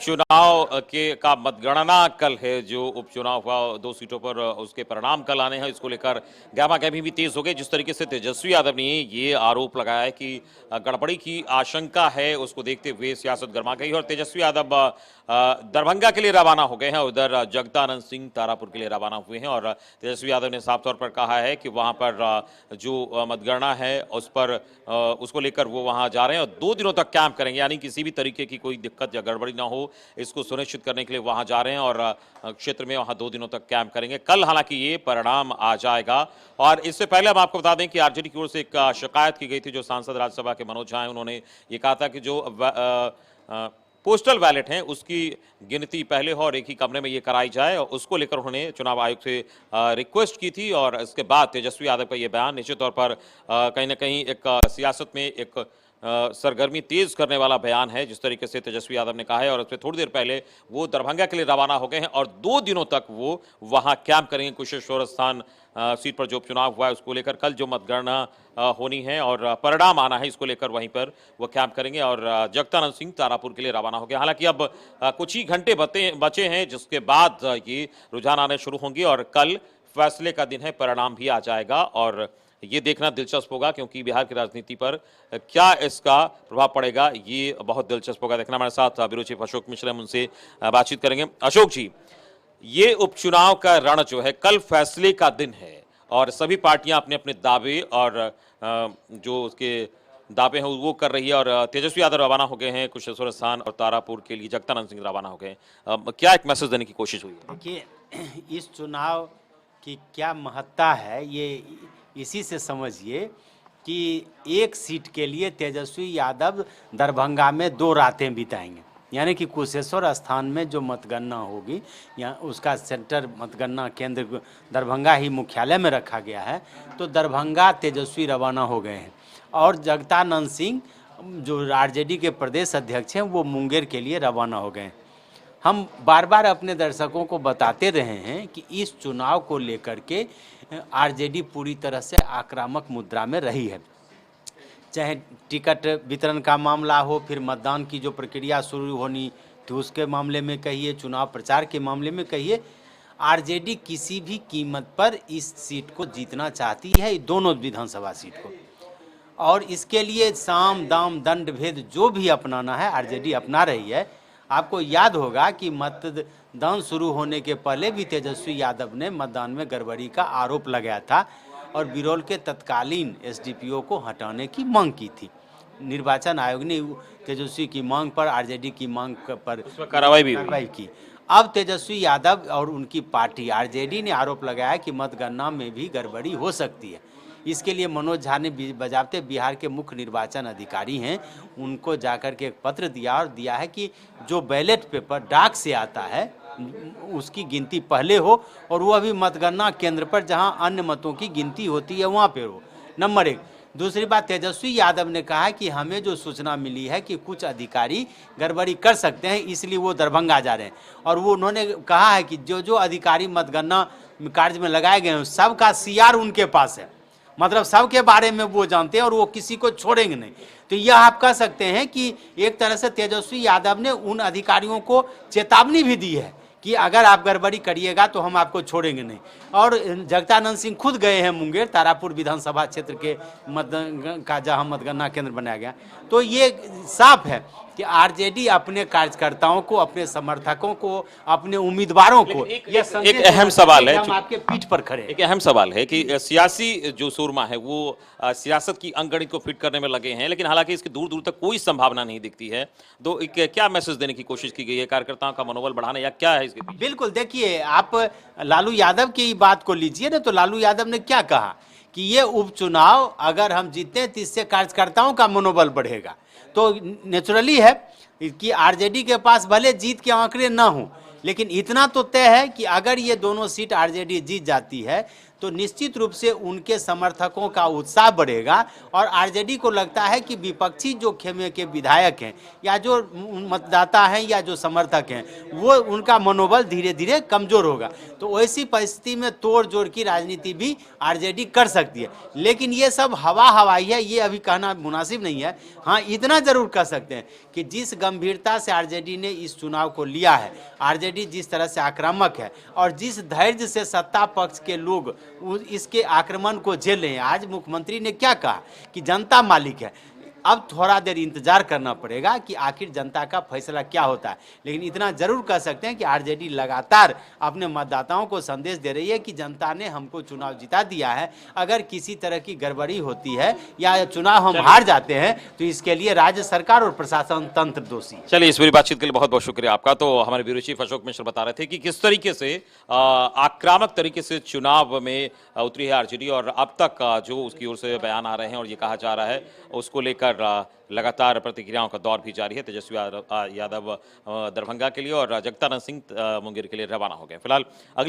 उपचुनाव के का मतगणना कल है। जो उपचुनाव हुआ 2 सीटों पर, उसके परिणाम कल आने हैं। इसको लेकर गहमागहमी भी तेज हो गई। जिस तरीके से तेजस्वी यादव ने ये आरोप लगाया है कि गड़बड़ी की आशंका है, उसको देखते हुए सियासत गर्मा गई और तेजस्वी यादव दरभंगा के लिए रवाना हो गए हैं। उधर जगदानंद सिंह तारापुर के लिए रवाना हुए हैं और तेजस्वी यादव ने साफ तौर पर कहा है कि वहां पर जो मतगणना है उस पर उसको लेकर वो वहां जा रहे हैं और 2 दिनों तक कैंप करेंगे, यानी किसी भी तरीके की कोई दिक्कत या गड़बड़ी ना हो, इसको सुनिश्चित करने के लिए वहां जा रहे हैं और क्षेत्र में वहां 2 दिनों तक कैंप करेंगे। कल हालांकि ये परिणाम आ जाएगा। और इससे पहले हम आपको बता दें कि आरजेडी की ओर से एक शिकायत की गई थी। जो सांसद राज्यसभा के मनोज झा हैं, उन्होंने ये कहा था कि जो पोस्टल बैलेट हैं उसकी गिनती पहले हो और एक ही कमरे में ये कराई जाए, और उसको लेकर उन्होंने चुनाव आयोग से रिक्वेस्ट की थी। और इसके बाद तेजस्वी यादव का ये बयान निश्चित तौर पर कहीं ना कहीं एक सियासत में एक सरगर्मी तेज करने वाला बयान है, जिस तरीके से तेजस्वी यादव ने कहा है। और उससे थोड़ी देर पहले वो दरभंगा के लिए रवाना हो गए हैं और 2 दिनों तक वो वहां कैंप करेंगे। कुशेश्वर स्थान सीट पर जो उपचुनाव हुआ है उसको लेकर कल जो मतगणना होनी है और परिणाम आना है, इसको लेकर वहीं पर वो कैंप करेंगे। और जगदानंद सिंह तारापुर के लिए रवाना हो गए। हालांकि अब कुछ ही घंटे बचे हैं, जिसके बाद ये रुझान आने शुरू होंगे और कल फैसले का दिन है, परिणाम भी आ जाएगा। और ये देखना दिलचस्प होगा क्योंकि बिहार की राजनीति पर क्या इसका प्रभाव पड़ेगा, ये बहुत दिलचस्प होगा देखना। हमारे साथ ब्यूरो चीफ अशोक मिश्र, हम उनसे बातचीत करेंगे। अशोक जी, ये उपचुनाव का रण जो है, कल फैसले का दिन है और सभी पार्टियां अपने अपने दावे और जो उसके दावे हैं वो कर रही है। और तेजस्वी यादव रवाना हो गए हैं कुशेश्वर स्थान और तारापुर के लिए, जगदानंद सिंह रवाना हो गए हैं। क्या एक मैसेज देने की कोशिश हुई है? देखिए, इस चुनाव की क्या महत्ता है ये इसी से समझिए कि एक सीट के लिए तेजस्वी यादव दरभंगा में 2 रातें बिताएंगे। यानी कि कुशेश्वर स्थान में जो मतगणना होगी, या उसका सेंटर मतगणना केंद्र दरभंगा ही मुख्यालय में रखा गया है, तो दरभंगा तेजस्वी रवाना हो गए हैं। और जगदानंद सिंह जो आरजेडी के प्रदेश अध्यक्ष हैं, वो मुंगेर के लिए रवाना हो गए हैं। हम बार बार अपने दर्शकों को बताते रहे हैं कि इस चुनाव को लेकर के आरजेडी पूरी तरह से आक्रामक मुद्रा में रही है। चाहे टिकट वितरण का मामला हो, फिर मतदान की जो प्रक्रिया शुरू होनी तो उसके मामले में कहिए, चुनाव प्रचार के मामले में कहिए, आरजेडी किसी भी कीमत पर इस सीट को जीतना चाहती है, दोनों विधानसभा सीट को। और इसके लिए साम दाम दंड भेद जो भी अपनाना है आरजेडी अपना रही है। आपको याद होगा कि मतदान शुरू होने के पहले भी तेजस्वी यादव ने मतदान में गड़बड़ी का आरोप लगाया था और बिरौल के तत्कालीन एसडीपीओ को हटाने की मांग की थी। निर्वाचन आयोग ने तेजस्वी की मांग पर, आरजेडी की मांग पर कार्रवाई की। अब तेजस्वी यादव और उनकी पार्टी आरजेडी ने आरोप लगाया कि मतगणना में भी गड़बड़ी हो सकती है। इसके लिए मनोज झा ने बजाते बिहार के मुख्य निर्वाचन अधिकारी हैं, उनको जाकर के एक पत्र दिया और दिया है कि जो बैलेट पेपर डाक से आता है उसकी गिनती पहले हो और वो अभी मतगणना केंद्र पर जहां अन्य मतों की गिनती होती है वहां पे हो। नंबर 1। दूसरी बात, तेजस्वी यादव ने कहा कि हमें जो सूचना मिली है कि कुछ अधिकारी गड़बड़ी कर सकते हैं, इसलिए वो दरभंगा जा रहे हैं। और वो उन्होंने कहा है कि जो जो अधिकारी मतगणना कार्य में लगाए गए हैं सबका सीआर उनके पास है, मतलब सबके बारे में वो जानते हैं और वो किसी को छोड़ेंगे नहीं। तो यह आप कह सकते हैं कि एक तरह से तेजस्वी यादव ने उन अधिकारियों को चेतावनी भी दी है कि अगर आप गड़बड़ी करिएगा तो हम आपको छोड़ेंगे नहीं। और जगदानंद सिंह खुद गए हैं मुंगेर, तारापुर विधानसभा क्षेत्र के जहाँ मतगणना केंद्र बनाया गया। तो ये साफ है कि आरजेडी अपने कार्यकर्ताओं को, अपने समर्थकों को, अपने उम्मीदवारों को एक अहम सवाल है, हम आपके पीठ पर खड़े। एक अहम सवाल है कि सियासी जो सूरमा है वो सियासत की अंकगणित को फिट करने में लगे हैं, लेकिन हालांकि इसकी दूर दूर तक कोई संभावना नहीं दिखती है। तो क्या मैसेज देने की कोशिश की गई है, कार्यकर्ताओं का मनोबल बढ़ाने, या क्या है इसके पीछे? बिल्कुल, देखिए आप लालू यादव की बात को लीजिए ना, तो लालू यादव ने क्या कहा कि ये उपचुनाव अगर हम जीते हैं तो इससे कार्यकर्ताओं का मनोबल बढ़ेगा। तो नेचुरली है कि आरजेडी के पास भले जीत के आंकड़े ना हों, लेकिन इतना तो तय है कि अगर ये दोनों सीट आरजेडी जीत जाती है तो निश्चित रूप से उनके समर्थकों का उत्साह बढ़ेगा और आरजेडी को लगता है कि विपक्षी जो खेमे के विधायक हैं या जो मतदाता हैं या जो समर्थक हैं वो उनका मनोबल धीरे धीरे कमजोर होगा। तो ऐसी परिस्थिति में तोड़ जोड़ की राजनीति भी आरजेडी कर सकती है, लेकिन ये सब हवाई है, ये अभी कहना मुनासिब नहीं है। हाँ, इतना जरूर कह सकते हैं कि जिस गंभीरता से आरजेडी ने इस चुनाव को लिया है, आरजेडी जिस तरह से आक्रामक है और जिस धैर्य से सत्ता पक्ष के लोग इसके आक्रमण को झेल रहे हैं। आज मुख्यमंत्री ने क्या कहा कि जनता मालिक है, अब थोड़ा देर इंतजार करना पड़ेगा कि आखिर जनता का फैसला क्या होता है। लेकिन इतना जरूर कह सकते हैं कि आरजेडी लगातार अपने मतदाताओं को संदेश दे रही है कि जनता ने हमको चुनाव जिता दिया है, अगर किसी तरह की गड़बड़ी होती है या चुनाव हम हार जाते हैं तो इसके लिए राज्य सरकार और प्रशासन तंत्र दोषी। चलिए, इस पूरी बातचीत के लिए बहुत बहुत शुक्रिया आपका। तो हमारे ब्यूरो चीफ अशोक मिश्र बता रहे थे कि किस तरीके से आक्रामक तरीके से चुनाव में उतरी है आरजेडी और अब तक जो उसकी ओर से बयान आ रहे हैं और ये कहा जा रहा है उसको लेकर लगातार प्रतिक्रियाओं का दौर भी जारी है। तेजस्वी यादव दरभंगा के लिए और जगतानंद सिंह मुंगेर के लिए रवाना हो गए। फिलहाल अगली